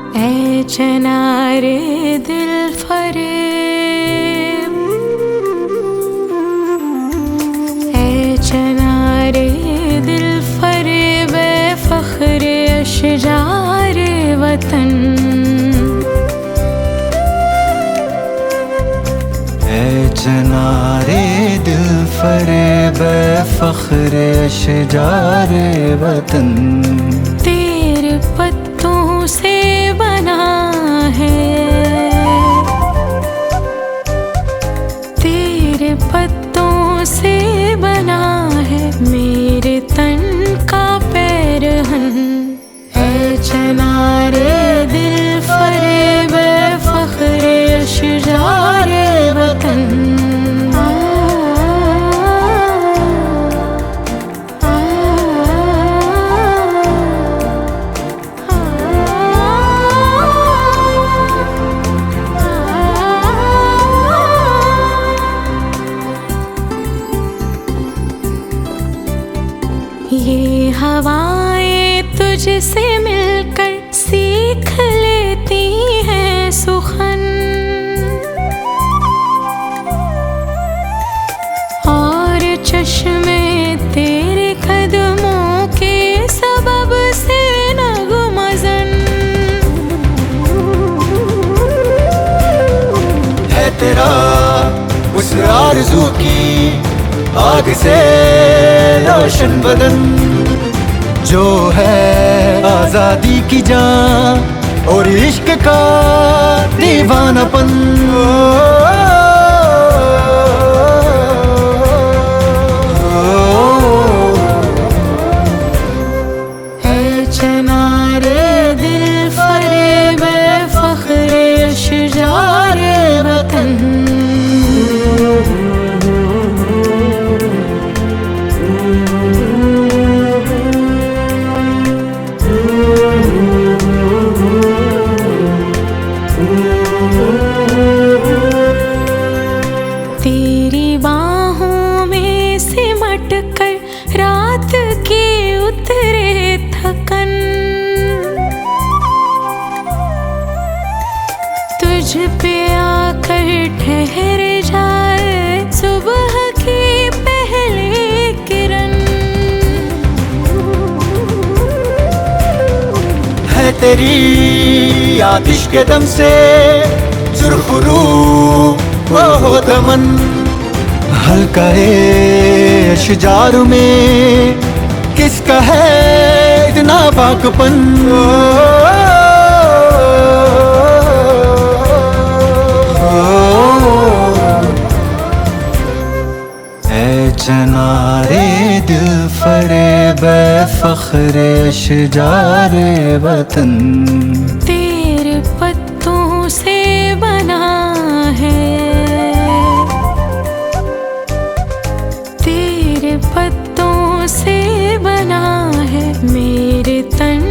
ऐ चनारे दिल फरेब, ऐ चनारे दिल फरेब, ऐ फख्रे अशजारे वतन, ऐ चनारे दिल फरेब, ऐ फख्रे अशजारे वतन। तेरे पत्तों से बना है, तेरे पत्तों से बना है मेरे तन का पैरहन। ऐ चनारे दिल फरेब, ऐ फख्रे अशजारे वतन। ये हवाएं तुझसे मिलकर सीख लेती हैं सुखन, और चश्मे तेरे कदमों के सबब से नगमज़न। है तेरा उस आरज़ू की आग से रोशन बदन, जो है आजादी की जान और इश्क का दीवानापन। ऐ चनारे दिल फरेब, ऐ फख्रे अशजारे वतन। तेरी बाहों में सिमट कर रात की उतरे थकन, तुझ पे आकर ठहर जाए सुबह की पहली किरण। है तेरी आतिश के दम से सुरखरू वो हो दमन, हल्का है अशजार में किसका है इतना पाकपन। ऐ चनारे दिल फरेब, ऐ फख्रे अशजारे वतन। तेरे पत्तों से बना है, तेरे पत्तों से बना है मेरे तन